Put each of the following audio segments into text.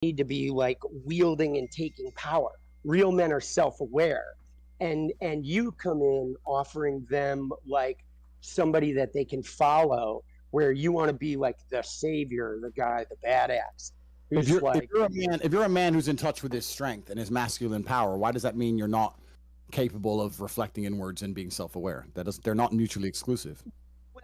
need to be like wielding and taking power. Real men are self-aware, and you come in offering them like somebody that they can follow, where you want to be like the savior, the guy, the badass. Who's like, if you're a man who's in touch with his strength and his masculine power, why does that mean you're not capable of reflecting inwards and being self-aware? They're not mutually exclusive.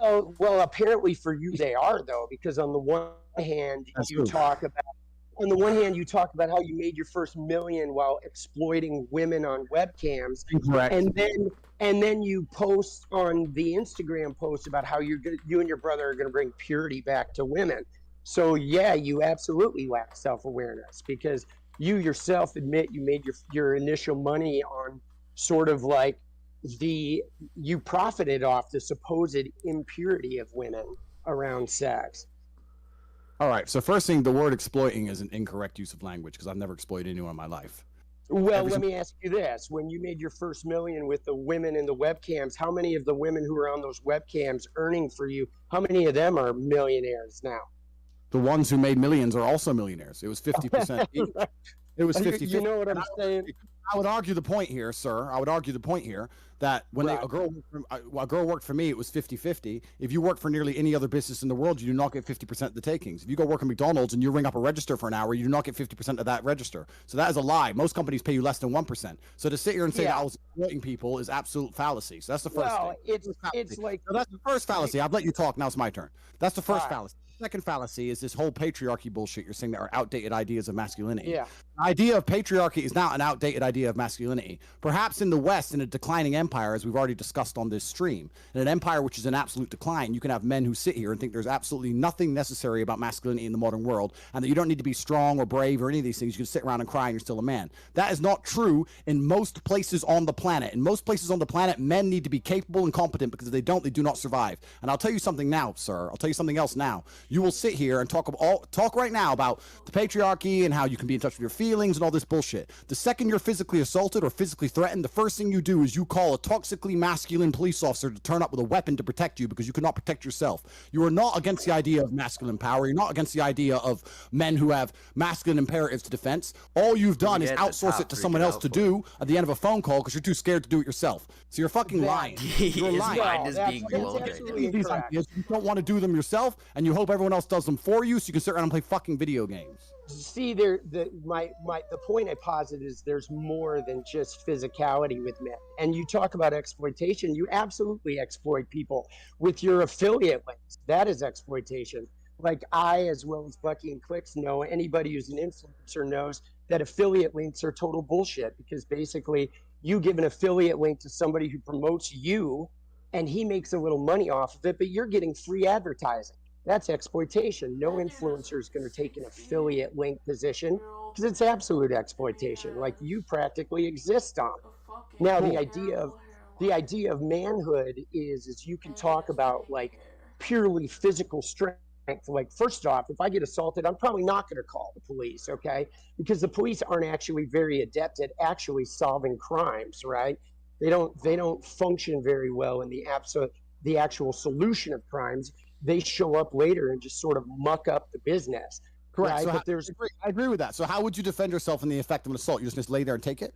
Well, apparently for you they are, though, because on the one hand you talk about how you made your first million while exploiting women on webcams. Correct. And then you post on the Instagram post about how you and your brother are going to bring purity back to women. So yeah, you absolutely lack self-awareness, because you yourself admit you made your initial money on sort of like you profited off the supposed impurity of women around sex. All right. So first thing, the word exploiting is an incorrect use of language, because I've never exploited anyone in my life. Well, let me ask you this. When you made your first million with the women in the webcams, how many of the women who were on those webcams earning for you, how many of them are millionaires now? The ones who made millions are also millionaires. It was 50%. It was 50-50. You know what I'm saying? I would argue the point here, sir. I would argue the point here that when a girl worked for me, it was 50-50. If you work for nearly any other business in the world, you do not get 50% of the takings. If you go work at McDonald's and you ring up a register for an hour, you do not get 50% of that register. So that is a lie. Most companies pay you less than 1%. So to sit here and say that I was exploiting people is absolute fallacy. So that's the first thing. It's like... So that's the first fallacy. I've let you talk. Now it's my turn. That's the first fallacy. Second fallacy is this whole patriarchy bullshit you're saying that are outdated ideas of masculinity. Yeah. The idea of patriarchy is not an outdated idea of masculinity. Perhaps in the West, in a declining empire, as we've already discussed on this stream, in an empire which is in absolute decline, you can have men who sit here and think there's absolutely nothing necessary about masculinity in the modern world, and that you don't need to be strong or brave or any of these things. You can sit around and cry and you're still a man. That is not true in most places on the planet. In most places on the planet, men need to be capable and competent, because if they don't, they do not survive. And I'll tell you something now, sir. I'll tell you something else now. You will sit here and talk right now about the patriarchy and how you can be in touch with your feelings and all this bullshit. The second you're physically assaulted or physically threatened, the first thing you do is you call a toxically masculine police officer to turn up with a weapon to protect you, because you cannot protect yourself. You are not against the idea of masculine power. You're not against the idea of men who have masculine imperatives to defense. All you've done is outsource it to someone else to do at the end of a phone call because you're too scared to do it yourself. So you're fucking lying. You're lying. Mind is being bloated. These ideas, you don't want to do them yourself, and you hope everyone else does them for you, so you can sit around and play fucking video games. See, the point I posit is there's more than just physicality with men. And you talk about exploitation. You absolutely exploit people with your affiliate links. That is exploitation. Like I, as well as Bucky and Clicks, know, anybody who's an influencer knows that affiliate links are total bullshit, because basically you give an affiliate link to somebody who promotes you and he makes a little money off of it, but you're getting free advertising. That's exploitation. No influencer is going to take an affiliate link position, because it's absolute exploitation. Like you practically exist on it. Now the idea of manhood is you can talk about like purely physical strength. Like first off, if I get assaulted, I'm probably not going to call the police, okay? Because the police aren't actually very adept at actually solving crimes, right? They don't function very well in the actual solution of crimes. They show up later and just sort of muck up the business. Correct. Right? So I agree with that. So how would you defend yourself in the effect of an assault? You just lay there and take it?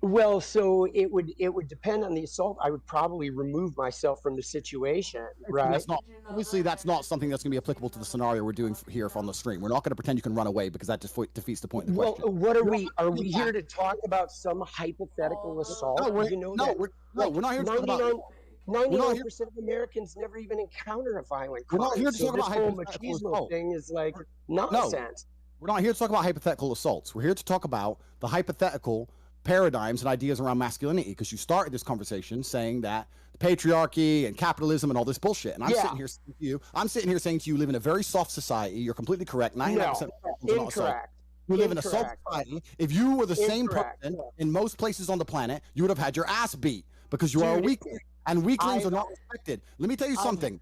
Well, so it would depend on the assault. I would probably remove myself from the situation, right? That's not something that's going to be applicable to the scenario we're doing here on the stream. We're not going to pretend you can run away, because that defeats the point of the question. Well, what are we here to talk about some hypothetical assault? No, we're not here to talk about 99% of Americans never even encounter a violent crime. We're not here to talk about hypothetical machismo thing is like nonsense. We're not here to talk about hypothetical assaults. We're here to talk about the hypothetical paradigms and ideas around masculinity, because you started this conversation saying that the patriarchy and capitalism and all this bullshit. And I'm sitting here saying to you, live in a very soft society. You're completely correct. 99% incorrect. We live in a soft society. If you were the same person in most places on the planet, you would have had your ass beat, because you are a weakling. And weaklings are not respected. Let me tell you something,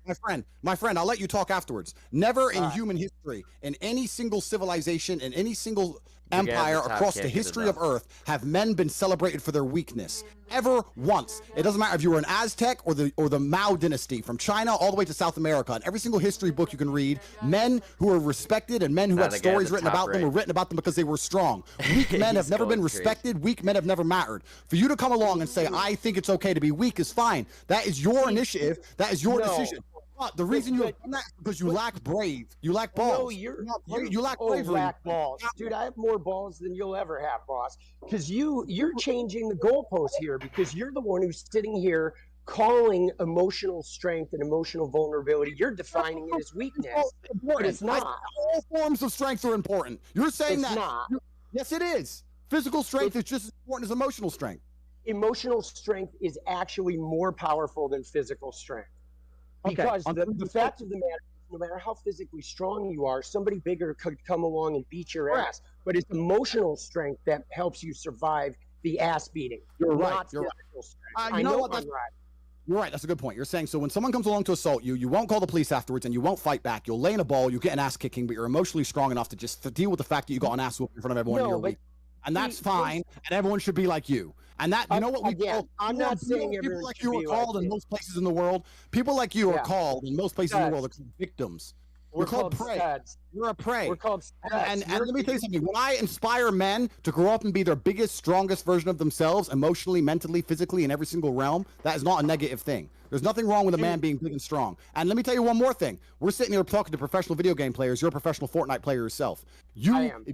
my friend, I'll let you talk afterwards. Never in human history, in any single civilization, in any single empire across the history of Earth have men been celebrated for their weakness? Ever once. It doesn't matter if you were an Aztec or the Mao dynasty, from China all the way to South America. In every single history book you can read, men who are respected and men who had stories written about them were written about them because they were strong. Weak men have never been respected. Weak men have never mattered. For you to come along and say, I think it's okay to be weak is fine. That is your initiative. That is your decision. But the reason you have done that is because you lack brave. You lack balls. No, you lack bravery. Lack balls. Dude, I have more balls than you'll ever have, boss. Because you're changing the goalpost here, because you're the one who's sitting here calling emotional strength and emotional vulnerability. You're defining it as weakness. But it's not. All forms of strength are important. You're saying it's not. Yes, it is. Physical strength is just as important as emotional strength. Emotional strength is actually more powerful than physical strength. Because the fact of the matter is, no matter how physically strong you are, somebody bigger could come along and beat your ass. But it's emotional strength that helps you survive the ass beating. You're right. You're right. I know what I'm right. You're right. That's a good point. You're saying, so when someone comes along to assault you, you won't call the police afterwards and you won't fight back. You'll lay in a ball, you get an ass kicking, but you're emotionally strong enough to just deal with the fact that you got an ass whooping in front of everyone in your week. And that's fine. And everyone should be like you. And that, you know what we call, I'm not saying people like you are called in most places in the world. People like you are called in most places in the world. They're called victims. We're called prey. Studs. You're a prey. We're called studs. And let me tell you something. When I inspire men to grow up and be their biggest, strongest version of themselves, emotionally, mentally, physically, in every single realm, that is not a negative thing. There's nothing wrong with a man being big and strong. And let me tell you one more thing. We're sitting here talking to professional video game players. You're a professional Fortnite player yourself. I am.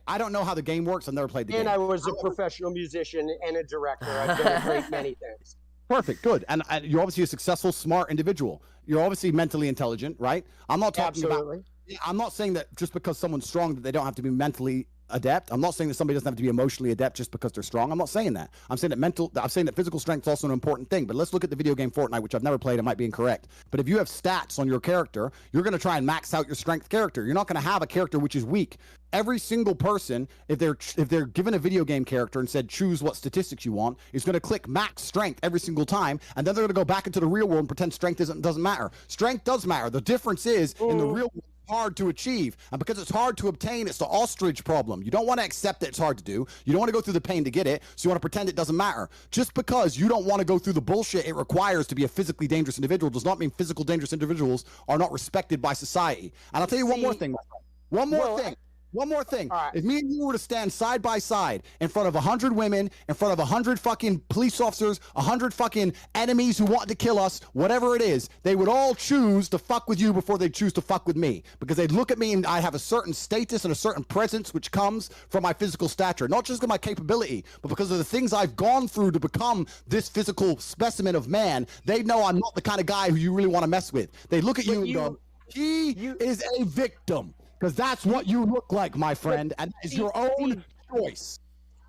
I don't know how the game works. I've never played the game. And I was a professional musician and a director. I've done a great many things. Perfect. Good. And you're obviously a successful, smart individual. You're obviously mentally intelligent, right? I'm not talking about. I'm not saying that just because someone's strong that they don't have to be mentally adept. I'm not saying that somebody doesn't have to be emotionally adept just because they're strong. I'm not saying that. I'm saying that physical strength is also an important thing. But let's look at the video game Fortnite, which I've never played. It might be incorrect. But if you have stats on your character, you're going to try and max out your strength character. You're not going to have a character which is weak. Every single person, if they're given a video game character and said choose what statistics you want, is going to click max strength every single time, and then they're going to go back into the real world and pretend strength doesn't matter. Strength does matter. The difference is in the real world, hard to achieve, and because it's hard to obtain, it's the ostrich problem. You don't want to accept that it's hard to do. You don't want to go through the pain to get it, so you want to pretend it doesn't matter. Just because you don't want to go through the bullshit it requires to be a physically dangerous individual does not mean physical dangerous individuals are not respected by society. And I'll tell you one more thing, my friend. One more thing. Right. If me and you were to stand side by side in front of 100 women, in front of 100 fucking police officers, 100 fucking enemies who want to kill us, whatever it is, they would all choose to fuck with you before they choose to fuck with me. Because they'd look at me and I have a certain status and a certain presence which comes from my physical stature. Not just because of my capability, but because of the things I've gone through to become this physical specimen of man. They know I'm not the kind of guy who you really want to mess with. They look at you and go, he is a victim. Because that's what you look like, my friend, and that is your own choice.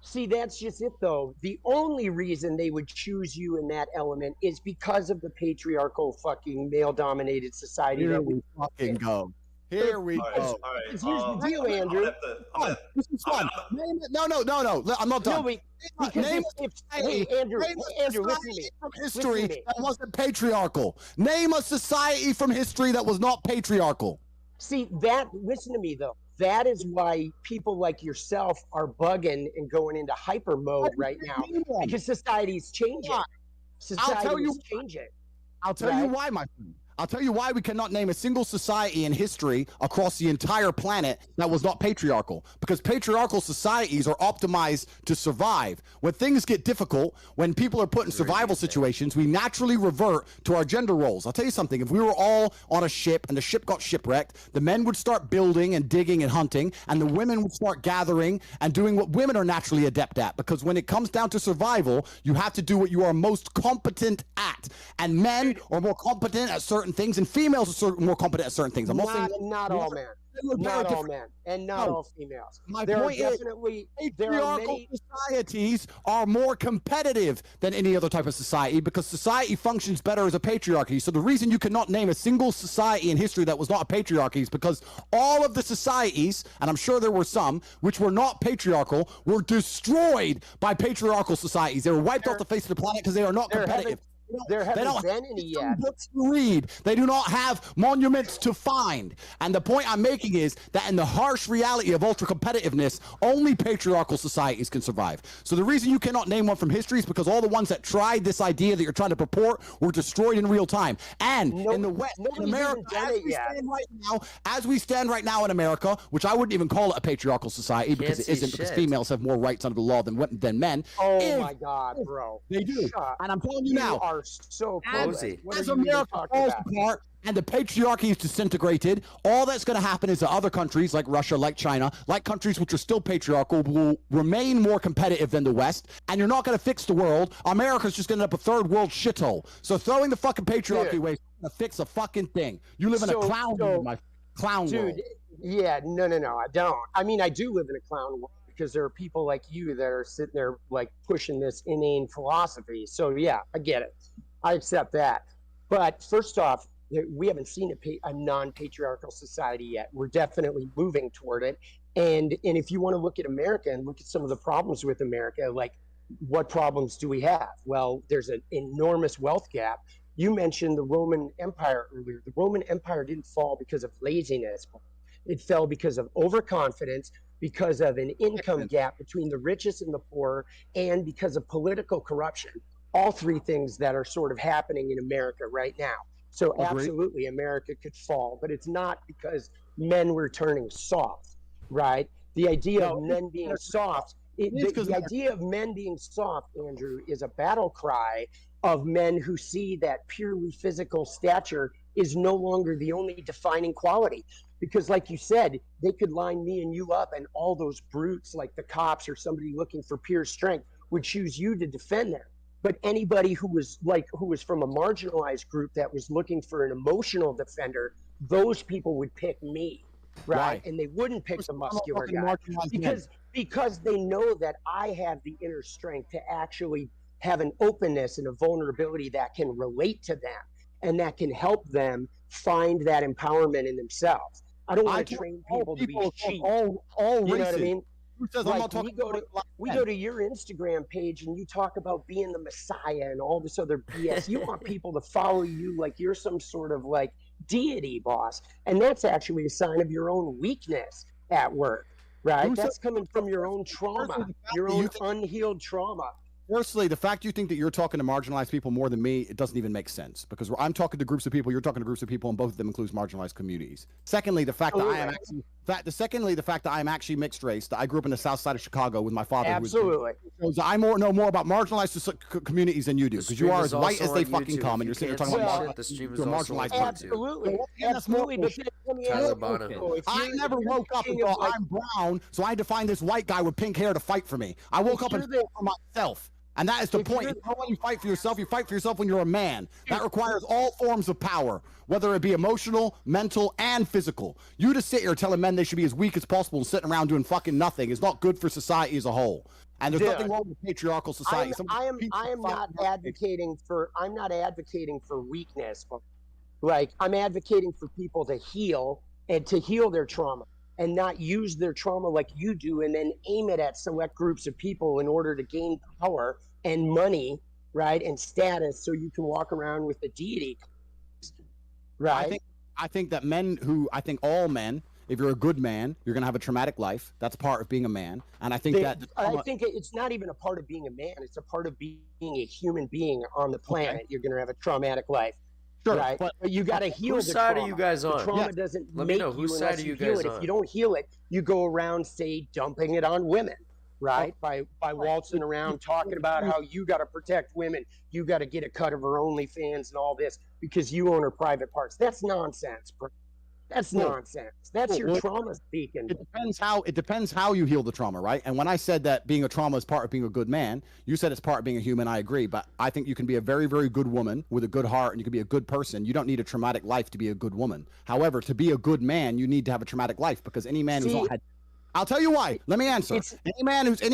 See, that's just it, though. The only reason they would choose you in that element is because of the patriarchal fucking male-dominated society. Here we fucking go. Here we go. All right. Here's the deal, Andrew. This is fun. No. I'm not done. Name Andrew, listen to me. From history that wasn't patriarchal. Name a society from history that was not patriarchal. See, listen to me, though. That is why people like yourself are bugging and going into hyper mode right now. Because society's changing. Society's changing. I'll tell you why, my friend. I'll tell you why we cannot name a single society in history across the entire planet that was not patriarchal. Because patriarchal societies are optimized to survive. When things get difficult, when people are put in survival situations, we naturally revert to our gender roles. I'll tell you something. If we were all on a ship and the ship got shipwrecked, the men would start building and digging and hunting, and the women would start gathering and doing what women are naturally adept at. Because when it comes down to survival, you have to do what you are most competent at. And men are more competent at certain things, and females are more competent at certain things. I'm not saying not all men. Not all men, and not all females. There are patriarchal societies are more competitive than any other type of society because society functions better as a patriarchy. So the reason you cannot name a single society in history that was not a patriarchy is because all of the societies, and I'm sure there were some, which were not patriarchal, were destroyed by patriarchal societies. They were wiped off the face of the planet because they are not competitive. There They haven't don't been any yet. books to read. They do not have monuments to find. And the point I'm making is that in the harsh reality of ultra competitiveness, only patriarchal societies can survive. So the reason you cannot name one from history is because all the ones that tried this idea that you're trying to purport were destroyed in real time. And in the West, in America, as we stand right now in America, which I wouldn't even call it a patriarchal society because it isn't, because females have more rights under the law than men. Oh my God, bro. They do. And I'm telling you now, are so cozy. As America falls apart and the patriarchy is disintegrated, all that's going to happen is that other countries like Russia, like China, like countries which are still patriarchal, will remain more competitive than the West, and you're not going to fix the world. America's just going to end up a third world shithole. So throwing the fucking patriarchy away is going to fix a fucking thing. You live in a clown world, my clown world. Yeah, no, I don't. I mean, I do live in a clown world because there are people like you that are sitting there like pushing this inane philosophy. So yeah, I get it. I accept that. But first off, we haven't seen a non-patriarchal society yet. We're definitely moving toward it. And if you want to look at America and look at some of the problems with America, like what problems do we have? Well, there's an enormous wealth gap. You mentioned the Roman Empire earlier. The Roman Empire didn't fall because of laziness. It fell because of overconfidence, because of an income gap between the richest and the poor, and because of political corruption. All three things that are sort of happening in America right now. So absolutely, America could fall, but it's not because men were turning soft, right? The idea of men being soft, the idea of men being soft, Andrew, is a battle cry of men who see that purely physical stature is no longer the only defining quality. Because like you said, they could line me and you up, and all those brutes like the cops or somebody looking for pure strength would choose you to defend them. But anybody who was from a marginalized group that was looking for an emotional defender, those people would pick me, right? And they wouldn't pick the muscular guy because they know that I have the inner strength to actually have an openness and a vulnerability that can relate to them and that can help them find that empowerment in themselves. I don't want to train people to be cheap. All you know what I races. mean? Like we go to your Instagram page and you talk about being the Messiah and all this other BS. You want people to follow you like you're some sort of like deity, boss. And that's actually a sign of your own weakness at work, right? That's coming from your own trauma, your own unhealed trauma. Firstly, the fact you think that you're talking to marginalized people more than me, it doesn't even make sense, because I'm talking to groups of people, you're talking to groups of people, and both of them includes marginalized communities. Secondly, the fact that I am actually mixed race, that I grew up in the south side of Chicago with my father. Absolutely. I know more about marginalized communities than you do, because you are as white as they fucking come, and you're sitting there talking about the stream is also marginalized. Absolutely. Absolutely. I never woke up and thought I'm brown, so I had to find this white guy with pink hair to fight for me. I woke up and fought for myself. And that is the point. You don't want to fight for yourself. You fight for yourself when you're a man. That requires all forms of power, whether it be emotional, mental, and physical. You to sit here telling men they should be as weak as possible and sitting around doing fucking nothing is not good for society as a whole. And there's nothing wrong with patriarchal society. I'm not advocating for weakness, but like I'm advocating for people to heal and to heal their trauma, and not use their trauma like you do and then aim it at select groups of people in order to gain power and money, right, and status, so you can walk around with a deity, right? I think that all men, if you're a good man, you're going to have a traumatic life. That's part of being a man. And I think I think it's not even a part of being a man. It's a part of being a human being on the planet. Okay. You're going to have a traumatic life. Sure, right, but you got to heal the trauma. Whose side are you guys on? The trauma doesn't Let make me know. Whose side are you guys on? If you don't heal it, you go around, say, dumping it on women, right? By waltzing around talking about how you got to protect women, you got to get a cut of her OnlyFans and all this because you own her private parts. That's nonsense, bro. That's nonsense. That's your trauma speaking. It depends how you heal the trauma, right? And when I said that being a trauma is part of being a good man, you said it's part of being a human. I agree, but I think you can be a very, very good woman with a good heart, and you can be a good person. You don't need a traumatic life to be a good woman. However, to be a good man, you need to have a traumatic life, because any man who's not had I'll tell you why. Let me answer. Any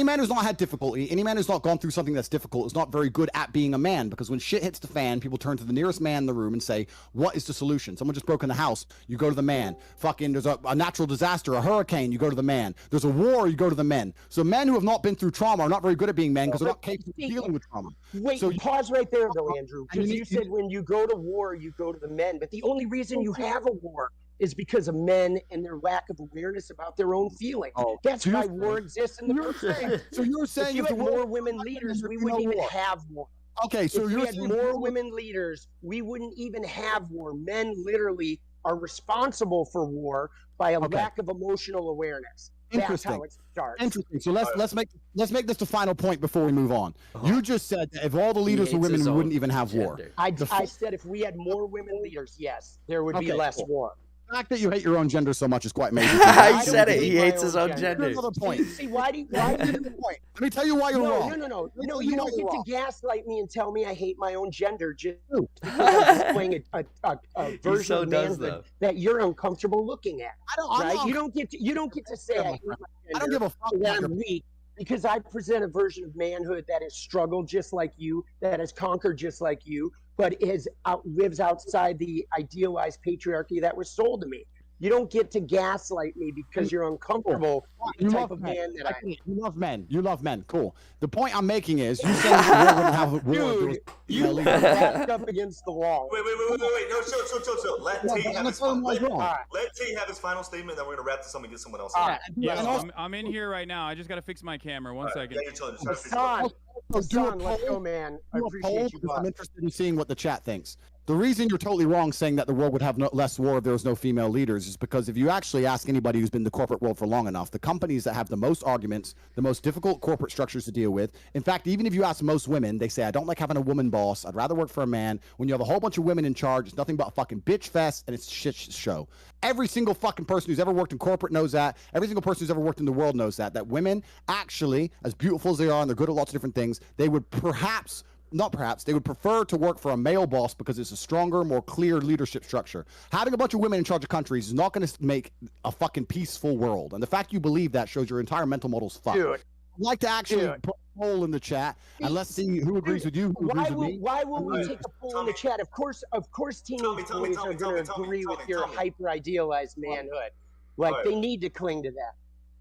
man who's not had difficulty, any man who's not gone through something that's difficult is not very good at being a man, because when shit hits the fan, people turn to the nearest man in the room and say, what is the solution? Someone just broke in the house, you go to the man. Fucking there's a natural disaster, a hurricane, you go to the man. There's a war, you go to the men. So men who have not been through trauma are not very good at being men because they're not capable of dealing with trauma. Wait, so pause right there though, Andrew, because you said when you go to war, you go to the men, but the only reason you have a war is because of men and their lack of awareness about their own feelings. That's why war exists in the first place. So you're saying if you had more women leaders, we wouldn't even have war. Okay, so if we had more women leaders, we wouldn't even have war. Men literally are responsible for war by a lack of emotional awareness. That's how it starts. Interesting. So let's make this the final point before we move on. You just said that if all the leaders were women, we wouldn't even have war. I said if we had more women leaders, yes, there would be less war. The fact that you hate your own gender so much is quite amazing. He said it. He hates his own gender. Another point. See, why do you point? Let me tell you why you're wrong. No, you don't get to gaslight me and tell me I hate my own gender just because I'm displaying a version of manhood that you're uncomfortable looking at. You don't get to say I hate my gender. I don't give a fuck that I'm weak because I present a version of manhood that has struggled just like you, that has conquered just like you, but lives outside the idealized patriarchy that was sold to me. You don't get to gaslight me because you're uncomfortable with the type of man that I am. You love men. You love men. Cool. The point I'm making is you saying that we're going to have a war. Dude, you backed up against the wall. Wait. No, chill. Let Tate have his final statement, then we're going to wrap this up and get someone else. I'm in here right now. I just got to fix my camera. One second. Yeah, you're chilling. Hassan, let's go, man. I appreciate you. I'm interested in seeing what the chat thinks. The reason you're totally wrong saying that the world would have less war if there was no female leaders is because if you actually ask anybody who's been in the corporate world for long enough, the companies that have the most arguments, the most difficult corporate structures to deal with, in fact, even if you ask most women, they say, I don't like having a woman boss. I'd rather work for a man. When you have a whole bunch of women in charge, it's nothing but a fucking bitch fest and it's a shit show. Every single fucking person who's ever worked in corporate knows that. Every single person who's ever worked in the world knows that women actually, as beautiful as they are, and they're good at lots of different things, they would they would prefer to work for a male boss because it's a stronger, more clear leadership structure. Having a bunch of women in charge of countries is not going to make a fucking peaceful world. And the fact you believe that shows your entire mental model's fucked. Dude, I'd like to actually put a poll in the chat and let's see who agrees with you, who agrees with me. Why will we take a poll in the chat? Of course, teenage boys are going to agree with your hyper-idealized manhood. Like, they need to cling to that.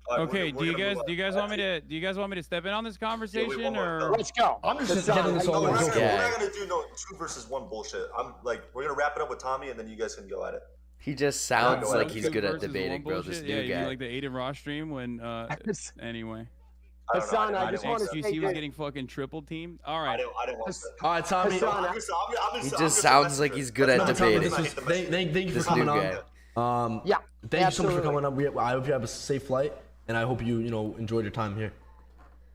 Okay, do you guys want me to step in on this conversation or let's go? I'm just getting this all. We're not gonna do no 2 versus 1 bullshit. We're gonna wrap it up with Tommy and then you guys can go at it. He just sounds like he's good at debating, bro. This new guy. You like the Aiden Ross stream when anyway. Hassan, I just want to say he was getting fucking triple teamed. All right. I didn't want to. All right, Tommy. He just sounds like he's good at debating. Thank you for coming on. Thank you so much for coming up. I hope you have a safe flight. And I hope you enjoyed your time here.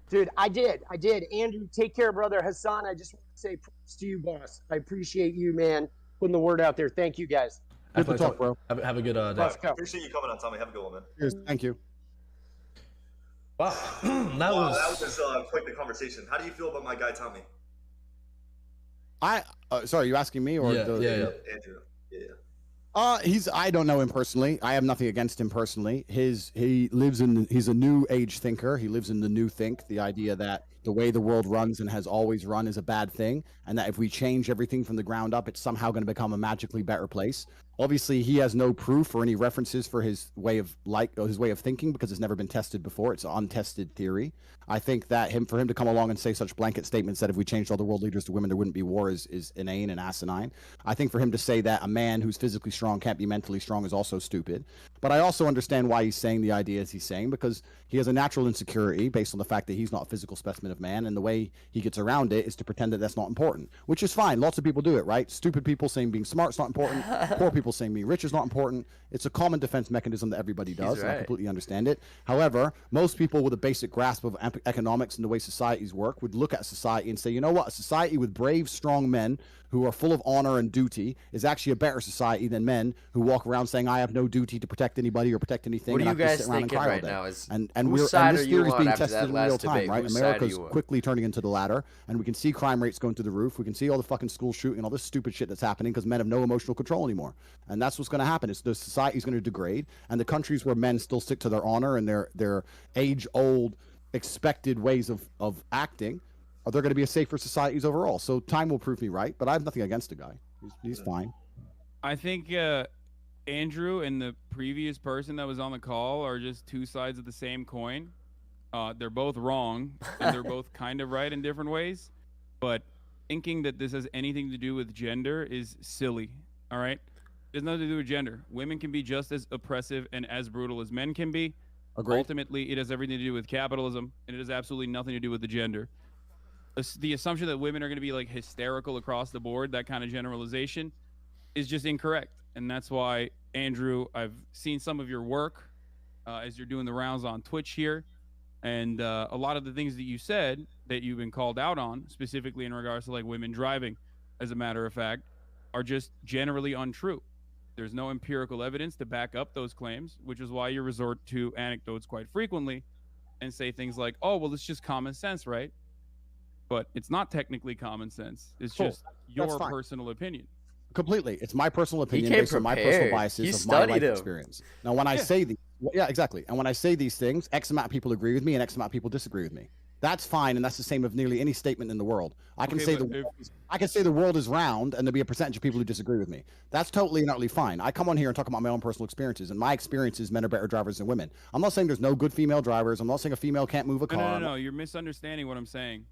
Dude, I did. Andrew, take care, brother. Hassan, I just want to say props to you, boss. I appreciate you, man, putting the word out there. Thank you, guys. Good to talk, bro. Have a good day. Appreciate you coming on, Tommy. Have a good one, man. Cheers. Thank you. Wow. That was quite the conversation. How do you feel about my guy, Tommy? Sorry, you asking me or Andrew? Yeah. I don't know him personally. I have nothing against him personally. He's a new age thinker. He lives in the new think, the idea that the way the world runs and has always run is a bad thing, and that if we change everything from the ground up, it's somehow going to become a magically better place. Obviously, he has no proof or any references for his way of thinking because it's never been tested before. It's an untested theory. I think that for him to come along and say such blanket statements that if we changed all the world leaders to women, there wouldn't be war is inane and asinine. I think for him to say that a man who's physically strong can't be mentally strong is also stupid. But I also understand why he's saying the ideas he's saying, because he has a natural insecurity based on the fact that he's not a physical specimen of man, and the way he gets around it is to pretend that that's not important, which is fine. Lots of people do it, right? Stupid people saying being smart is not important. Poor people saying being rich is not important. It's a common defense mechanism that everybody does, and I completely understand it. However, most people with a basic grasp of economics and the way societies work would look at society and say, you know what, a society with brave, strong men who are full of honor and duty is actually a better society than men who walk around saying, I have no duty to protect anybody or protect anything. What are you and I guys sit around thinking and cry right all day. now? Is and whose side this are you theory is on being after tested that in real last time, debate? right? Whose side are America's you on? quickly turning into the ladder, and we can see crime rates going through the roof. We can see all the fucking school shooting, all this stupid shit that's happening because men have no emotional control anymore. And that's what's going to happen. Is the society's going to degrade, and the countries where men still stick to their honor and their age-old expected ways of acting, are there going to be a safer societies overall. So time will prove me right, but I have nothing against the guy. He's fine. I think Andrew and the previous person that was on the call are just two sides of the same coin. They're both wrong, and they're both kind of right in different ways. But thinking that this has anything to do with gender is silly, all right? It has nothing to do with gender. Women can be just as oppressive and as brutal as men can be. Agreed. Ultimately, it has everything to do with capitalism, and it has absolutely nothing to do with the gender. The assumption that women are going to be like hysterical across the board, that kind of generalization, is just incorrect. And that's why, Andrew, I've seen some of your work as you're doing the rounds on Twitch here. And a lot of the things that you said that you've been called out on, specifically in regards to like women driving, as a matter of fact, are just generally untrue. There's no empirical evidence to back up those claims, which is why you resort to anecdotes quite frequently and say things like, oh, well, it's just common sense, right? But it's not technically common sense. It's just your personal opinion. Completely. It's my personal opinion based on my personal biases of my life experience. Now, when I say these, yeah, exactly. And when I say these things, X amount of people agree with me and X amount of people disagree with me. That's fine, and that's the same of nearly any statement in the world. I can say the world is round, and there'll be a percentage of people who disagree with me. That's totally and utterly fine. I come on here and talk about my own personal experiences, and my experiences, men are better drivers than women. I'm not saying there's no good female drivers. I'm not saying a female can't move a car. No, you're misunderstanding what I'm saying.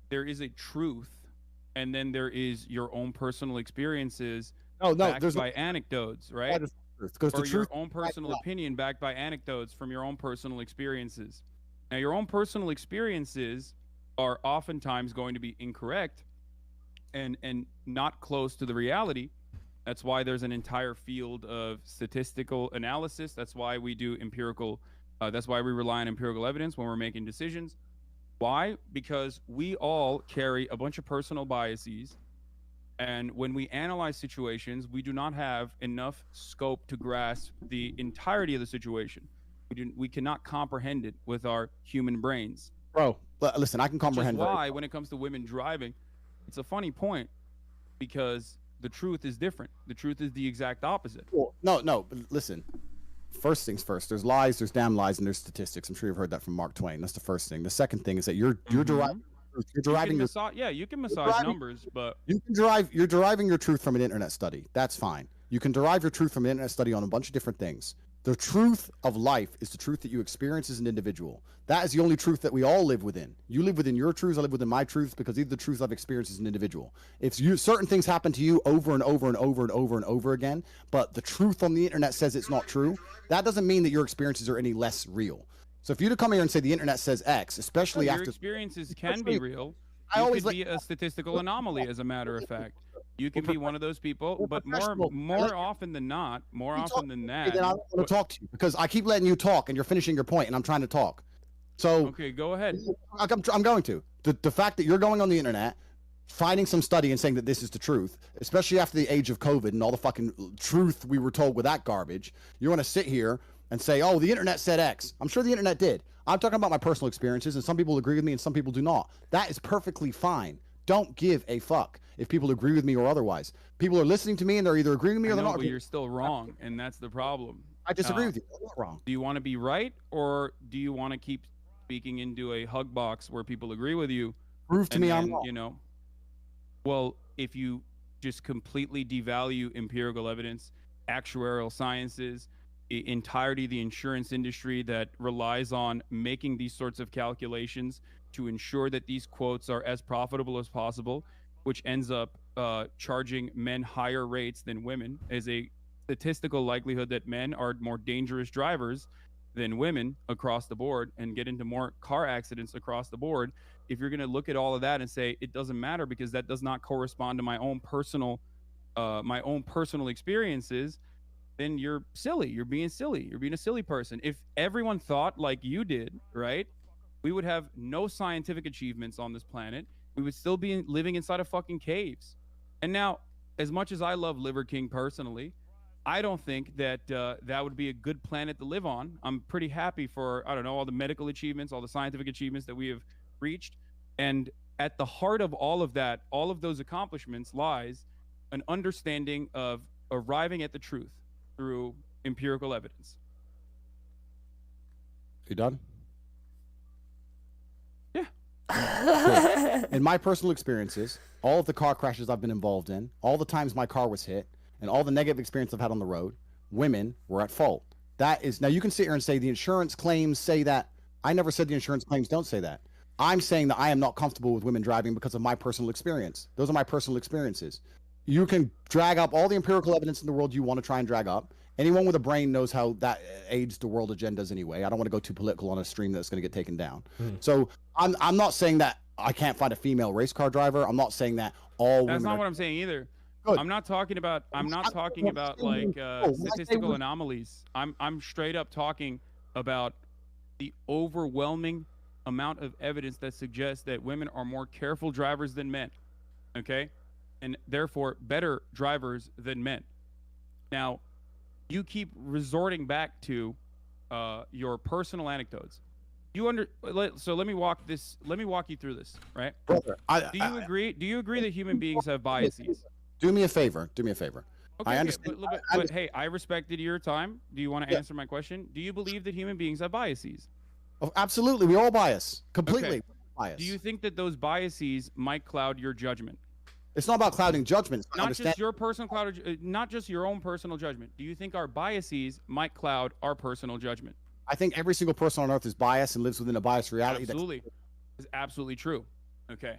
There is a truth, and then there is your own personal experiences backed by anecdotes, right? Because the truth, your own personal opinion backed by anecdotes from your own personal experiences. Now, your own personal experiences are oftentimes going to be incorrect and not close to the reality. That's why there's an entire field of statistical analysis. That's why we do empirical. That's why we rely on empirical evidence when we're making decisions. Why? Because we all carry a bunch of personal biases. And when we analyze situations, we do not have enough scope to grasp the entirety of the situation. We cannot comprehend it with our human brains. Bro, listen, I can comprehend. Which is why, when it comes to women driving, it's a funny point because the truth is different. The truth is the exact opposite. Well, no, listen. First things first. There's lies, there's damn lies, and there's statistics. I'm sure you've heard that from Mark Twain. That's the first thing. The second thing is that you're deriving. You can massage numbers, but you're deriving your truth from an internet study. That's fine. You can derive your truth from an internet study on a bunch of different things. The truth of life is the truth that you experience as an individual. That is the only truth that we all live within. You live within your truths, I live within my truths, because these are the truths I've experienced as an individual. If certain things happen to you over and over and over and over and over again, but the truth on the internet says it's not true, that doesn't mean that your experiences are any less real. So if you to come here and say the internet says X, especially after your experiences can be real, you could be a statistical anomaly, as a matter of fact. You can be one of those people, but more often than not, more often than that. Then I don't want to talk to you because I keep letting you talk and you're finishing your point and I'm trying to talk. So okay, go ahead. I'm going to. The fact that you're going on the internet, finding some study and saying that this is the truth, especially after the age of COVID and all the fucking truth we were told with that garbage, you want to sit here and say, oh, the internet said X. I'm sure the internet did. I'm talking about my personal experiences, and some people agree with me and some people do not. That is perfectly fine. Don't give a fuck if people agree with me or otherwise. People are listening to me and they're either agreeing with me or they're not. But you're still wrong, and that's the problem. I disagree with you. I'm not wrong. Do you want to be right, or do you want to keep speaking into a hug box where people agree with you? Prove to me I'm wrong. You know, well, if you just completely devalue empirical evidence, actuarial sciences, the entirety of the insurance industry that relies on making these sorts of calculations to ensure that these quotes are as profitable as possible, which ends up charging men higher rates than women, is a statistical likelihood that men are more dangerous drivers than women across the board and get into more car accidents across the board. If you're going to look at all of that and say it doesn't matter because that does not correspond to my own personal experiences, then you're silly. You're being silly. You're being a silly person. If everyone thought like you did, right, we would have no scientific achievements on this planet. We would still be living inside of fucking caves. And now, as much as I love Liver King personally, I don't think that that would be a good planet to live on. I'm pretty happy for, I don't know, all the medical achievements, all the scientific achievements that we have reached. And at the heart of all of that, all of those accomplishments lies an understanding of arriving at the truth through empirical evidence. You done? Yeah. Cool. In my personal experiences, all of the car crashes I've been involved in, all the times my car was hit, and all the negative experience I've had on the road, women were at fault. That is, now you can sit here and say the insurance claims say that. I never said the insurance claims don't say that. I'm saying that I am not comfortable with women driving because of my personal experience. Those are my personal experiences. You can drag up all the empirical evidence in the world you want to try and drag up. Anyone with a brain knows how that aids the world agendas anyway. I don't want to go too political on a stream that's going to get taken down. So I'm not saying that I can't find a female race car driver. I'm not saying that all women. That's not what I'm saying either. Good. I'm not talking about like statistical anomalies. I'm straight up talking about the overwhelming amount of evidence that suggests that women are more careful drivers than men. Okay? And therefore better drivers than men. Now, you keep resorting back to your personal anecdotes. So let me walk you through this, right? Brother, do you agree that human beings have biases? Do me a favor. Okay, I understand. But hey, I respected your time. Do you want to answer my question? Do you believe that human beings have biases? Oh, absolutely. We all bias. Completely. Okay. Bias. Do you think that those biases might cloud your judgment? It's not about clouding judgment. Not just your personal not just your own personal judgment. Do you think our biases might cloud our personal judgment? I think every single person on earth is biased and lives within a biased reality. Absolutely. It's absolutely true. Okay.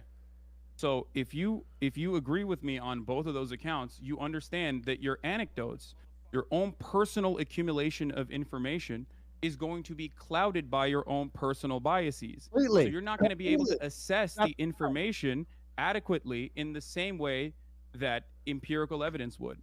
So if you agree with me on both of those accounts, you understand that your anecdotes, your own personal accumulation of information is going to be clouded by your own personal biases. Completely. So you're not going to be able to assess the information adequately in the same way that empirical evidence would.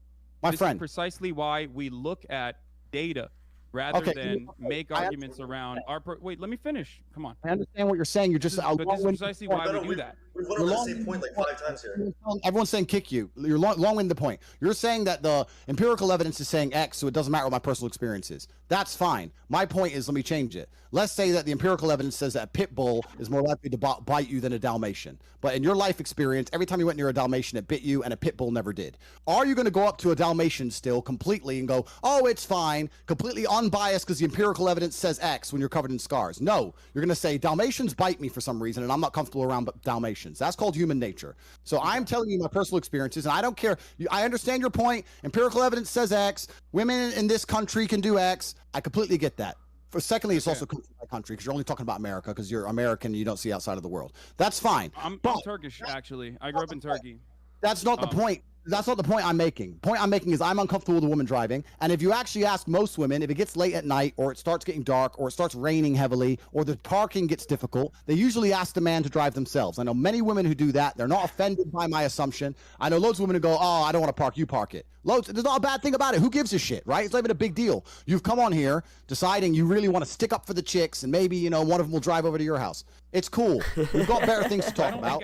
This is precisely why we look at data rather than make arguments around our. Wait, let me finish. Come on. I understand what you're saying. You're just. But this is precisely why we do that. We've went over the same point like 5 times here. Everyone's saying kick you. You're long-winded the point. You're saying that the empirical evidence is saying X, so it doesn't matter what my personal experience is. That's fine. My point is, let me change it. Let's say that the empirical evidence says that a pit bull is more likely to bite you than a Dalmatian. But in your life experience, every time you went near a Dalmatian, it bit you, and a pit bull never did. Are you going to go up to a Dalmatian still completely and go, oh, it's fine, completely unbiased because the empirical evidence says X when you're covered in scars? No. You're going to say, Dalmatians bite me for some reason, and I'm not comfortable around Dalmatians. That's called human nature. So I'm telling you my personal experiences, and I don't care. I understand your point. Empirical evidence says X. Women in this country can do X. I completely get that. Secondly, it's also country by country because you're only talking about America because you're American and you don't see outside of the world. That's fine. I'm Turkish, actually. I grew up in Turkey. That's not the point. That's not the point I'm making. The point I'm making is I'm uncomfortable with a woman driving. And if you actually ask most women, if it gets late at night or it starts getting dark or it starts raining heavily or the parking gets difficult, they usually ask the man to drive themselves. I know many women who do that. They're not offended by my assumption. I know loads of women who go, oh, I don't want to park. You park it. Loads. There's not a bad thing about it. Who gives a shit, right? It's not even a big deal. You've come on here deciding you really want to stick up for the chicks and maybe, you know, one of them will drive over to your house. It's cool. We've got better things to talk about.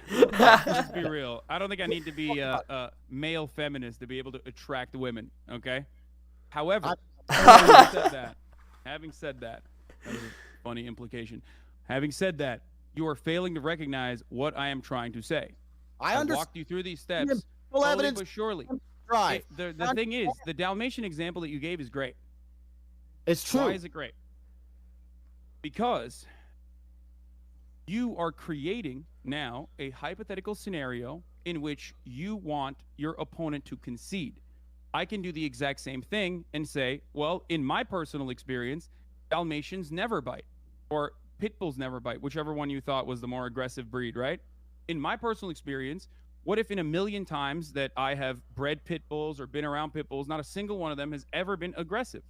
Let's be real. I don't think I need to be a male feminist to be able to attract women. Okay. However, having said that was a funny implication. Having said that, you are failing to recognize what I am trying to say. I walked you through these steps slowly but surely. Right. The thing is, the Dalmatian example that you gave is great. It's true. Why is it great? Because you are creating now a hypothetical scenario in which you want your opponent to concede. I can do the exact same thing and say, well, in my personal experience, Dalmatians never bite, or pit bulls never bite, whichever one you thought was the more aggressive breed, right? In my personal experience, what if in a million times that I have bred pit bulls or been around pit bulls, not a single one of them has ever been aggressive?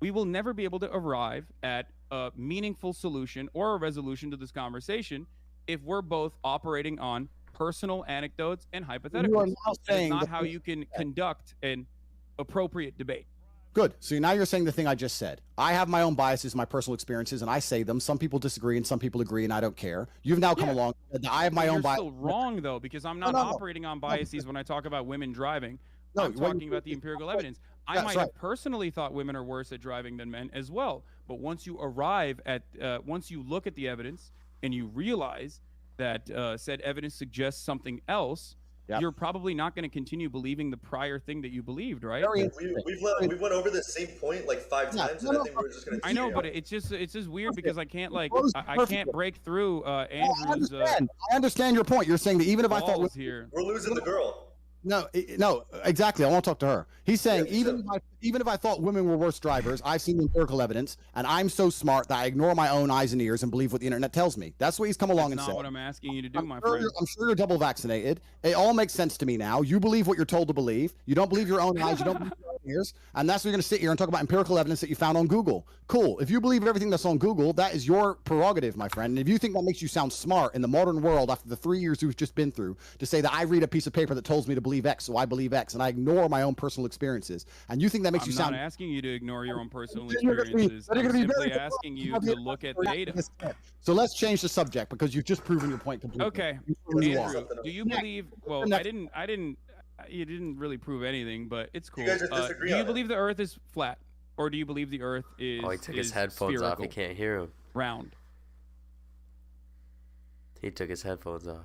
We will never be able to arrive at a meaningful solution or a resolution to this conversation if we're both operating on personal anecdotes and hypotheticals. That's not how you can conduct an appropriate debate. Good. So now you're saying the thing I just said. I have my own biases, my personal experiences, and I say them. Some people disagree and some people agree, and I don't care. You've now come along. I have my own bias. You're still wrong, though, because I'm not operating on biases when I talk about women driving. I'm talking about the empirical evidence. I might have personally thought women are worse at driving than men as well. But once you arrive at, once you look at the evidence and you realize that said evidence suggests something else, you're probably not going to continue believing the prior thing that you believed, right? We went over the same point like 5 times, and I think we're just going to. I know, but it's just weird because I can't I can't break through Andrew's. I understand your point. You're saying that even if I thought here, we're losing the girl. No, exactly. I want to talk to her. He's saying even if I thought women were worse drivers, I've seen empirical evidence, and I'm so smart that I ignore my own eyes and ears and believe what the internet tells me. That's what he's come along and said. That's not what I'm asking you to do, my friend. I'm sure you're double vaccinated. It all makes sense to me now. You believe what you're told to believe. You don't believe your own eyes. You don't believe your own ears, and that's why you're going to sit here and talk about empirical evidence that you found on Google. Cool. If you believe everything that's on Google, that is your prerogative, my friend. And if you think that makes you sound smart in the modern world after the 3 years you've just been through, to say that I read a piece of paper that tells me to believe X, so I believe X, and I ignore my own personal experiences, and you think that makes you sound... I'm not asking you to ignore your own personal experiences. I'm simply asking you to look at data. So let's change the subject because you've just proven your point completely. Okay, Andrew, do you believe? Well, you didn't really prove anything, but it's cool. You guys just disagree do you believe the Earth is flat, or do you believe the Earth is? Oh, he took his headphones off. He can't hear him. Round. He took his headphones off.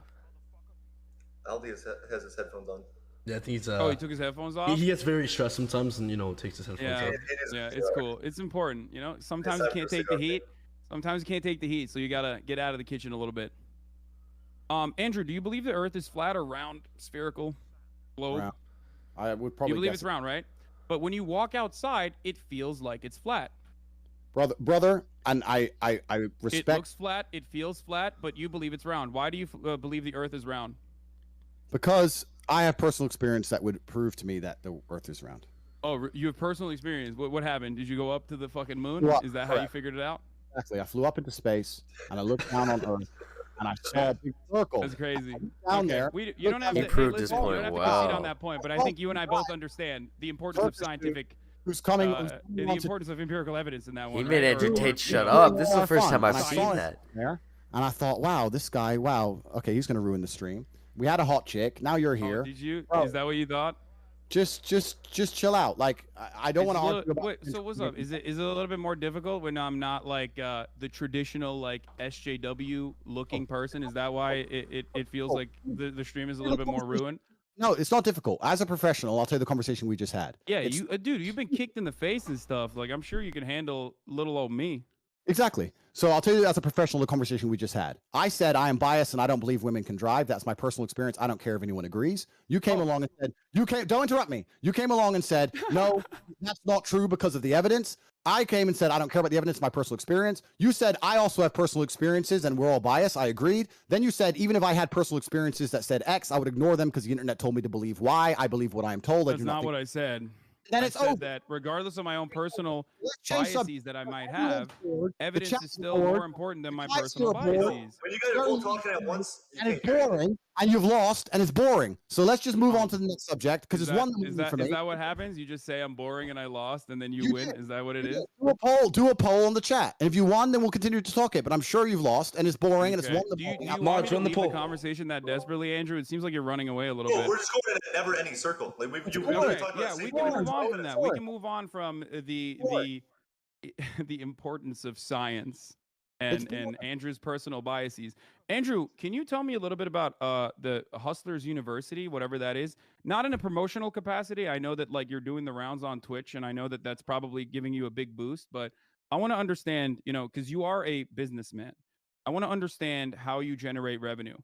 Aldi has his headphones on. Yeah, I think he's. Oh, he took his headphones off. He gets very stressed sometimes, and takes his headphones off. Yeah, it's cool. It's important. Sometimes you can't take the heat. Sometimes you can't take the heat, so you gotta get out of the kitchen a little bit. Andrew, do you believe the Earth is flat or round, spherical, globe? Round. I would probably. You believe it's round, right? But when you walk outside, it feels like it's flat. Brother, and I respect. It looks flat. It feels flat, but you believe it's round. Why do you believe the Earth is round? Because I have personal experience that would prove to me that the Earth is round. Oh, you have personal experience. What happened? Did you go up to the fucking moon? Well, is that how you figured it out? Exactly. I flew up into space and I looked down on Earth and I saw a big circle. That's crazy. Down there. You don't have to. Proved his point. You don't have to concede on that point, but I think you and I both understand the importance of scientific. The importance of empirical evidence in that one. He made Andrew Tate shut up. This is the first time I've seen that. And I thought, wow, this guy, okay, he's gonna ruin the stream. We had a hot chick. Now you're here. Oh, did you? Is that what you thought? Just chill out. Like I don't want to argue about. Wait, so what's up? Is it a little bit more difficult when I'm not like the traditional like SJW looking person? Is that why it feels like the stream is a little bit more ruined? No, it's not difficult. As a professional, I'll tell you the conversation we just had. Yeah, dude, you've been kicked in the face and stuff. Like I'm sure you can handle little old me. Exactly. So I'll tell you as a professional the conversation we just had. I said I am biased and I don't believe women can drive. That's my personal experience. I don't care if anyone agrees. You came along and said, don't interrupt me. You came along and said, no, that's not true because of the evidence. I came and said, I don't care about the evidence, my personal experience. You said, I also have personal experiences and we're all biased. I agreed. Then you said, even if I had personal experiences that said X, I would ignore them because the internet told me to believe Y. I believe what I am told. That's not what I said. Then I said that regardless of my own personal biases that I might have, evidence is still more important than my personal biases. When you guys are all talking at once, and it's boring, and you've lost, and it's boring. So let's just move on to the next subject because it's one. Is that what happens? You just say I'm boring and I lost, and then you win. Is that what it is? Do a poll on the chat, and if you won, then we'll continue to talk it. But I'm sure you've lost, and it's boring, and it's one. Do you want me to leave the conversation that desperately, Andrew? It seems like you're running away a little bit. We're just going in a never-ending circle. Like we can move on from that. We can move on from the importance of science and Andrew's personal biases. Andrew, can you tell me a little bit about the Hustlers University, whatever that is? Not in a promotional capacity. I know that like you're doing the rounds on Twitch, and I know that that's probably giving you a big boost. But I want to understand, because you are a businessman. I want to understand how you generate revenue.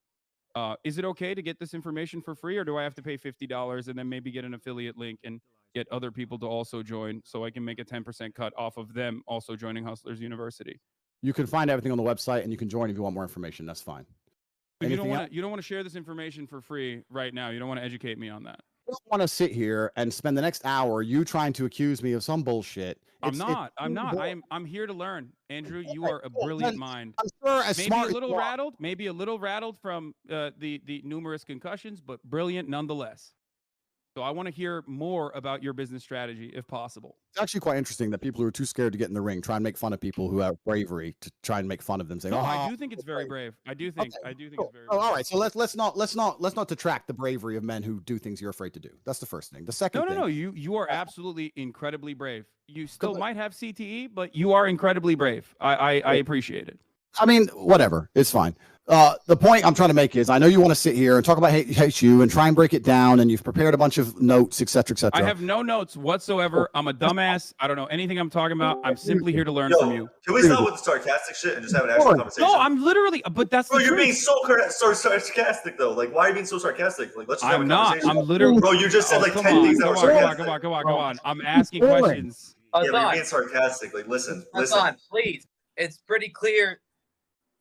Is it okay to get this information for free, or do I have to pay $50 and then maybe get an affiliate link and get other people to also join so I can make a 10% cut off of them also joining Hustlers University? You can find everything on the website, and you can join if you want more information. That's fine. But you don't want to share this information for free right now. You don't want to educate me on that. I don't want to sit here and spend the next hour you trying to accuse me of some bullshit. I'm not. I'm here to learn. Andrew, you are a brilliant mind. I'm sure maybe a little rattled from the numerous concussions, but brilliant nonetheless. So I want to hear more about your business strategy, if possible. It's actually quite interesting that people who are too scared to get in the ring try and make fun of people who have bravery to try and make fun of them, saying, No, "Oh, I do think it's very brave. I do think Okay, it's cool. very Oh, brave. all right. So let's not detract the bravery of men who do things you're afraid to do. That's the first thing. The second No, thing, you are absolutely incredibly brave. You still might have CTE, but you are incredibly brave. I appreciate it. I mean, whatever. It's fine. The point I'm trying to make is I know you want to sit here and talk about hate you and try and break it down, and you've prepared a bunch of notes, etc., etc. I have no notes whatsoever. I'm a dumbass. I don't know anything I'm talking about. I'm simply here to learn from you. Can we stop with the sarcastic shit and just have an actual conversation? No, I'm literally, but that's Bro, the you're truth. being so sarcastic though. Like, why are you being so sarcastic? Like, let's just have a I'm not. conversation. I'm literally. Bro, you just said like 10 things that were sarcastic. Come on. I'm asking questions. Yeah, but you're being sarcastic. Like, listen. Hassan, please. It's pretty clear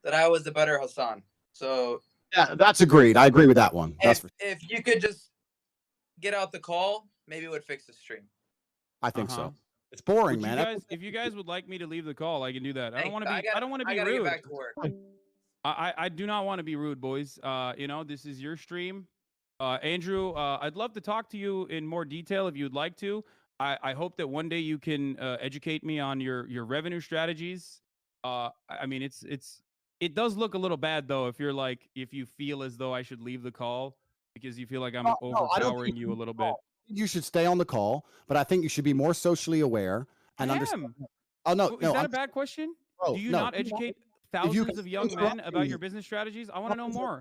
that I was the better Hassan. So yeah, that's agreed. I agree with that one. If you could just get out the call, maybe it would fix the stream. I think so. It's boring, man. If you guys would like me to leave the call, I can do that. I don't want to be. I I don't want to be gotta rude. get back to work. I do not want to be rude, boys. This is your stream. Andrew, I'd love to talk to you in more detail if you'd like to. I hope that one day you can educate me on your revenue strategies. I mean, it does look a little bad though if you feel as though I should leave the call because you feel like I'm overpowering you a little bit. You should stay on the call, but I think you should be more socially aware and understand. Oh no, is that a bad question? Bro, do you not educate thousands of young men about your business strategies? I want to know more.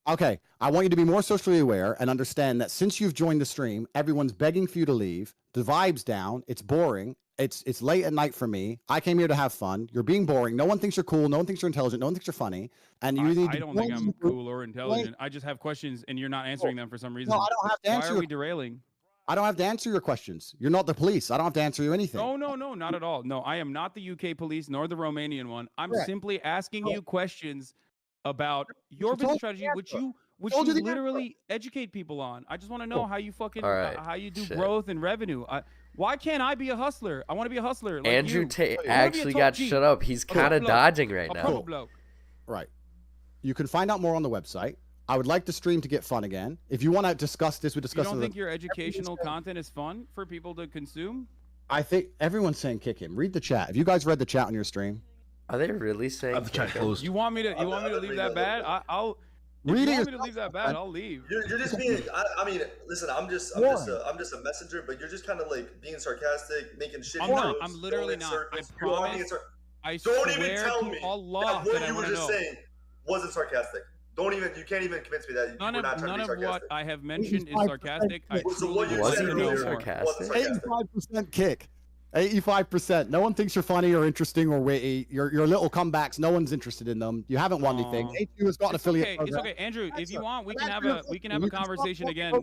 Okay, I want you to be more socially aware and understand that since you've joined the stream, everyone's begging for you to leave. The vibe's down. It's boring. It's late at night for me. I came here to have fun. You're being boring. No one thinks you're cool. No one thinks you're intelligent. No one thinks you're funny. And you I don't think I'm cool or intelligent. I just have questions and you're not answering them for some reason. No, I don't have to answer. Why are we derailing? I don't have to answer your questions. You're not the police. I don't have to answer you anything. No, not at all. No, I am not the UK police nor the Romanian one. I'm simply asking you questions about your business strategy, which you literally educate people on. I just want to know how you fucking how you do growth and revenue. Why can't I be a hustler? I want to be a hustler. Like Andrew Tate actually got shut up. He's kind of dodging right now. Right. You can find out more on the website. I would like the stream to get fun again. If you want to discuss this, we discuss it. You don't think your educational content is fun for people to consume? I think everyone's saying kick him. Read the chat. Have you guys read the chat on your stream? Are they really saying? The chat closed. You want me to leave that bad? I'll. If you want me to leave that bad, I'll leave. You're just being. I mean, listen. I'm just a messenger, but you're just kind of like being sarcastic, making shit. I'm literally not. I promise. I don't even swear tell to me Allah that what that you were just saying wasn't sarcastic. You can't even convince me that none we're not of trying to be sarcastic. what I have mentioned is sarcastic. I So what you Was said he earlier being sarcastic? wasn't sarcastic. 85% kick. 85%. No one thinks you're funny or interesting or witty. Your little comebacks, no one's interested in them. You haven't won anything. HU has got an affiliate program. It's okay, Andrew. If you want, we can have a conversation again.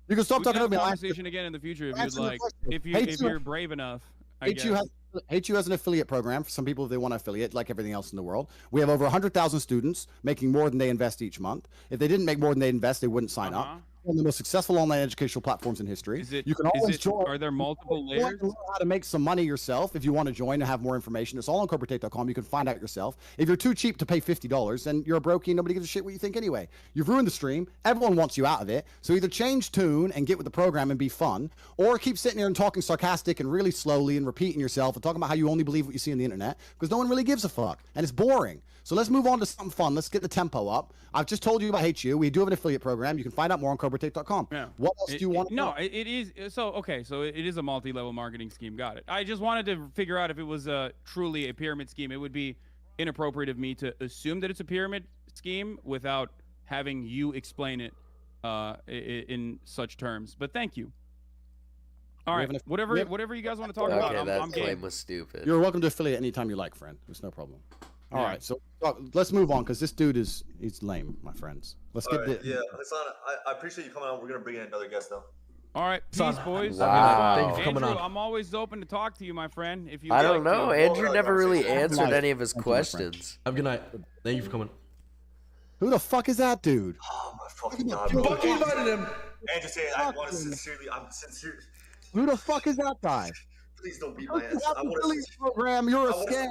You can stop talking about me. Conversation again in the future if you'd like. If you're brave enough. HU has an affiliate program for some people if they want to affiliate, like everything else in the world. We have over 100,000 students making more than they invest each month. If they didn't make more than they invest, they wouldn't sign up. One of the most successful online educational platforms in history. You can always join. Are there multiple layers? Learn how to make some money yourself if you want to join and have more information. It's all on corporatate.com. You can find out yourself. If you're too cheap to pay $50, then you're a brokey and nobody gives a shit what you think anyway. You've ruined the stream. Everyone wants you out of it. So either change tune and get with the program and be fun, or keep sitting here and talking sarcastic and really slowly and repeating yourself and talking about how you only believe what you see on the internet because no one really gives a fuck and it's boring. So let's move on to something fun. Let's get the tempo up. I've just told you about HU. We do have an affiliate program. You can find out more on corporatate.com. Yeah. What else do you want? It is. So it is a multi-level marketing scheme. Got it. I just wanted to figure out if it was truly a pyramid scheme. It would be inappropriate of me to assume that it's a pyramid scheme without having you explain it in such terms. But thank you. All right. Whatever you guys want to talk about. Okay, that I'm claim game. was stupid. You're welcome to affiliate anytime you like, friend. It's no problem. All right, so let's move on because this dude he's lame, my friends. Let's get Yeah, Hassan, I appreciate you coming on. We're gonna bring in another guest now. All right, peace, boys. Wow. Thank you for coming Andrew, on. I'm always open to talk to you, my friend. If you, I don't know. Andrew never really answered answered any of his questions. Have a good night. Thank you for coming. Who the fuck is that dude? Oh my fucking god! Bucky invited him. Andrew, say I want to sincerely. I'm sincere. Who the fuck is that guy? Please don't beat my ass. I want to program. You're a scam.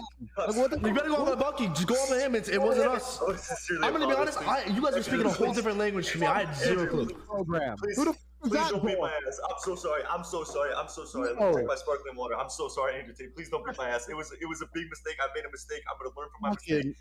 You better go on Bucky. Just go on him. It wasn't us. I'm gonna be honest. You guys are speaking a whole different language to me. I had zero clue. Program. Who the fuck Please don't beat my ass. I'm so sorry. I'm so sorry. I'm so sorry. Let me drink my sparkling water. I'm so sorry, Andrew Tate. Please don't beat my ass. It was a big mistake. I made a mistake. I'm gonna learn from my mistake.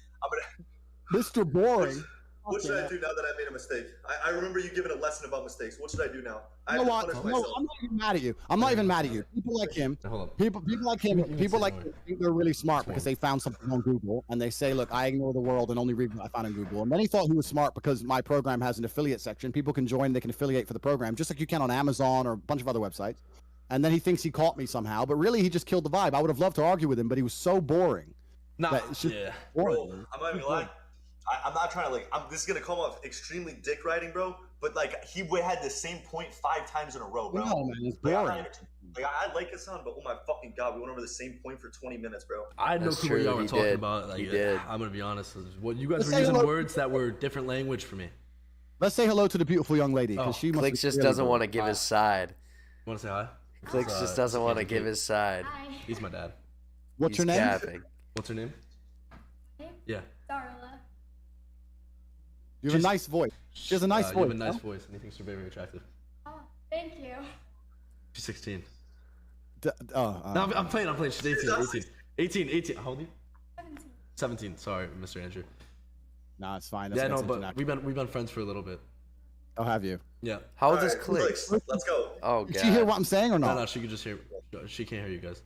Mr. Boring. What should I do now that I made a mistake? I remember you giving a lesson about mistakes. What should I do now? I You know have to what? punish myself. No, I'm not even mad at you. I'm not even mad at you. People like him, people like him, people like him think they're really smart because they found something on Google and they say, look, I ignore the world and only read what I found on Google. And then he thought he was smart because my program has an affiliate section. People can join, they can affiliate for the program, just like you can on Amazon or a bunch of other websites. And then he thinks he caught me somehow, but really he just killed the vibe. I would have loved to argue with him, but he was so boring. Nah, yeah. Bro, I'm not even gonna lie. I'm not trying to this is gonna come off extremely dick riding, bro. But like he had the same point 5 times in a row, bro. No, man, it's boring. I like Hassan, but oh my fucking god, we went over the same point for 20 minutes, bro. I had no clue what y'all were talking about. Like, I'm gonna be honest. What you guys were using words that were different language for me. Let's say hello to the beautiful young lady because she Clicks just doesn't want to give his side. You want to say hi? Clicks just doesn't want to give his side. Hi. He's my dad. What's your name? Capping. What's her name? Yeah. Darla. You have a nice voice. She has a nice voice. You have a nice voice, and he thinks you're very, very attractive. Oh, thank you. She's 16. No, I'm playing. She's 18. How old are you? 17. Sorry, Mr. Andrew. Nah, it's fine. Yeah, no, but we've been friends for a little bit. Oh, have you? Yeah. How old is Clicks? Let's go. Oh, Did God. she hear what I'm saying or not? No, she could just hear. She can't hear you guys.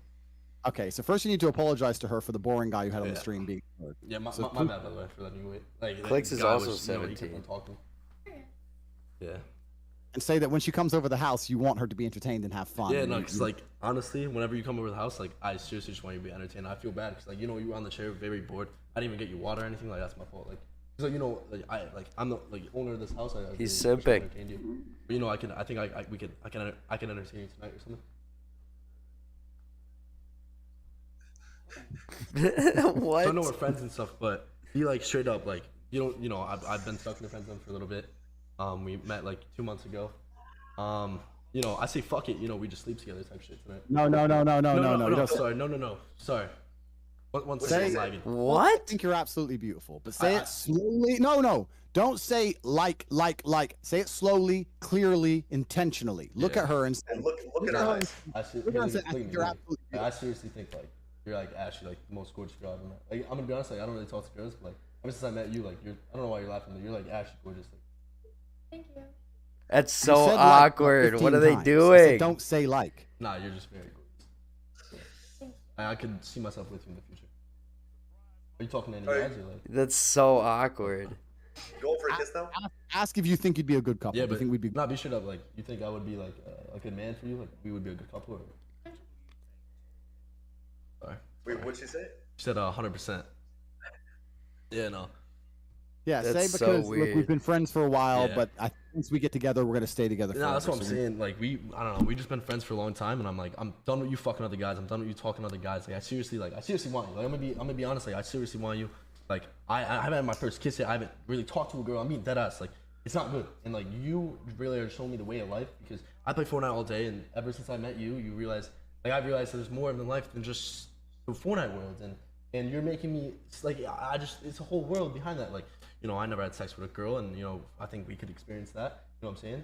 Okay, so first you need to apologize to her for the boring guy you had on the stream being. Yeah, my bad, by the way, for letting you wait. Like, Clicks is also 17. Yeah. And say that when she comes over the house, you want her to be entertained and have fun. Yeah, no, because like honestly, whenever you come over the house, like I seriously just want you to be entertained. I feel bad because like you were on the chair very bored. I didn't even get you water or anything. Like that's my fault. Like I'm the owner of this house. He's simping. But I can entertain you tonight or something. What? So I know we're friends and stuff, but he like straight up like I've been stuck in the friend zone for a little bit. We met like 2 months ago. I say fuck it. We just sleep together type shit tonight. No. Sorry. One second, lagging. What? I think you're absolutely beautiful, but say it slowly. No. Don't say like. Say it slowly, clearly, intentionally. Look at her and say, look at her eyes. I seriously think like you're like actually like the most gorgeous girl I've ever met. Like I'm gonna be honest, like I don't really talk to girls, but like ever since I met you, like I don't know why you're laughing, but you're like actually gorgeous. Like, Thank you. That's so awkward. Like what are they times. doing? Don't say like. Nah, you're just very gorgeous. I could see myself with you in the future. Are you talking to any guys or like? That's so awkward. Going for a kiss now? Ask if you think you'd be a good couple. Yeah, but but think we'd be. Not be straight up. Like, you think I would be like a good man for you? Like, we would be a good couple? Or... Sorry. Wait, what'd she say? She said 100%. Yeah, no. Yeah, That's say so because look, weird. we've been friends for a while, Yeah. but once we get together, we're gonna stay together. No, that's what I'm forever, so saying. Like, I don't know. We just been friends for a long time, and I'm like, I'm done with you fucking other guys. I'm done with you talking to other guys. Like, I seriously want you. Like, I'm gonna be honest. Like, I seriously want you. Like, I haven't had my first kiss yet. I haven't really talked to a girl. I'm being dead ass. Like, it's not good. And like, you really are showing me the way of life because I play Fortnite all day, and ever since I met you, I've realized there's more in life than just the Fortnite world, and you're making me like, it's a whole world behind that. Like, I never had sex with a girl, and I think we could experience that. You know what I'm saying?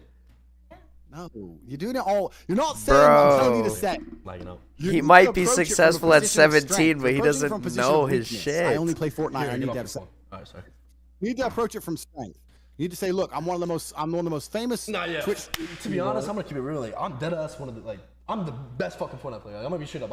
No, you're doing it all. You're not saying what I'm telling you to say. Like, He might be successful at 17, but he doesn't know his shit. I only play Fortnite. Here, I need to get have off the phone. All right, sorry. You need to approach it from strength. You need to say, look, I'm one of the most famous Twitch. To be honest, I'm gonna keep it real. Like, I'm dead ass I'm the best fucking Fortnite player. Like, I'm gonna be straight up.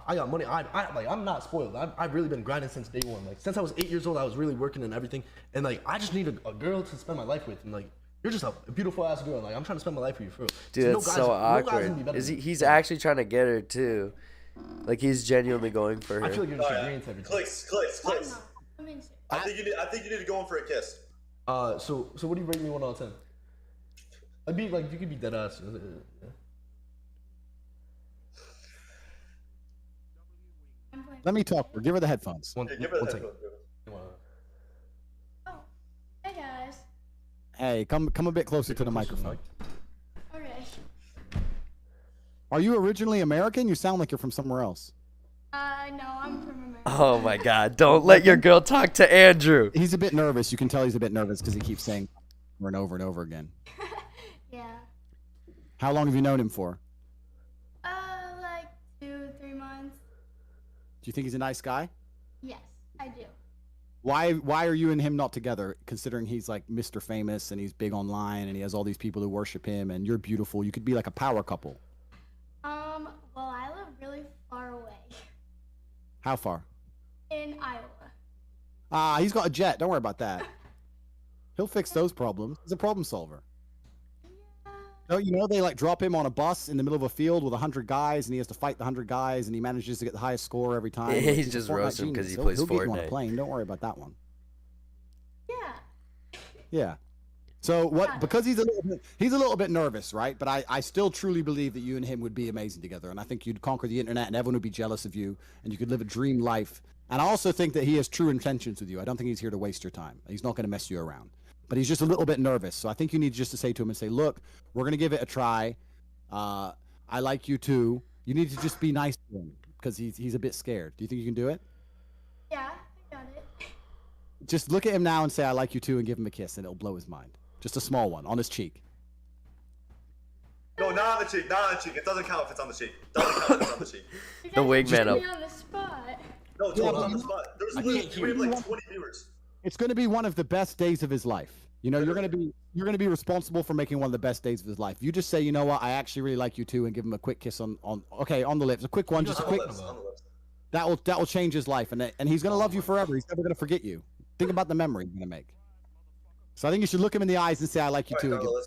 I got money. I'm not spoiled. I've really been grinding since day one. Like, since I was 8 years old, I was really working and everything. And like, I just need a girl to spend my life with. And like, you're just a beautiful ass girl. And, like, I'm trying to spend my life with you for real. Dude, that's so awkward. He's actually trying to get her too. Like, he's genuinely going for her. I feel like you're just agreeing to everything. Clicks. I think you need to go in for a kiss. So what do you rate me 1 out of 10? I'd be like, you could be dead ass. Yeah. Let me talk. Give her the headphones. Give her the headphones. Oh, hey guys. Hey, come a bit closer to the microphone. Okay. Are you originally American? You sound like you're from somewhere else. No, I'm from America. Oh my God! Don't let your girl talk to Andrew. He's a bit nervous. You can tell he's a bit nervous because he keeps saying over and over and over again. Yeah. How long have you known him for? Like 2-3 months. Do you think he's a nice guy? Yes, I do. Why are you and him not together, considering he's like Mr. Famous and he's big online and he has all these people who worship him and you're beautiful? You could be like a power couple. Well, I live really far away How far? in Iowa. He's got a jet. Don't worry about that. He'll fix those problems. He's a problem solver. No, you know, they like drop him on a bus in the middle of a field with 100 guys, and he has to fight the 100 guys, and he manages to get the highest score every time. Yeah, Like, he's a just Fortnite roasting 'cause genius. he plays he'll get you on a Fortnite. plane. Don't worry about that one. Yeah. Yeah. So what? Got it. Because he's a little bit nervous, right? But I still truly believe that you and him would be amazing together, and I think you'd conquer the internet, and everyone would be jealous of you, and you could live a dream life. And I also think that he has true intentions with you. I don't think he's here to waste your time. He's not going to mess you around. But he's just a little bit nervous. So I think you need just to say to him and say, "Look, we're going to give it a try. I like you too." You need to just be nice to him because he's a bit scared. Do you think you can do it? Yeah, I got it. Just look at him now and say, "I like you too," and give him a kiss, and it'll blow his mind. Just a small one on his cheek. No, not on the cheek. Not on the cheek. It doesn't count if it's on the cheek. Doesn't count if it's on the cheek. You The guys wingman put up. me on the spot. No, it's on but the spot. There's I literally can't we have hear like you. 20 viewers. It's going to be one of the best days of his life. You know, you're going to be responsible for making one of the best days of his life. You just say, "You know what? I actually really like you too," and give him a quick kiss on the lips, a quick one, just a On the quick. lips, on the lips. That will change his life, and he's going to love you forever. He's never going to forget you. Think about the memory you're going to make. So I think you should look him in the eyes and say, "I like you All too." right, And give, Carlo,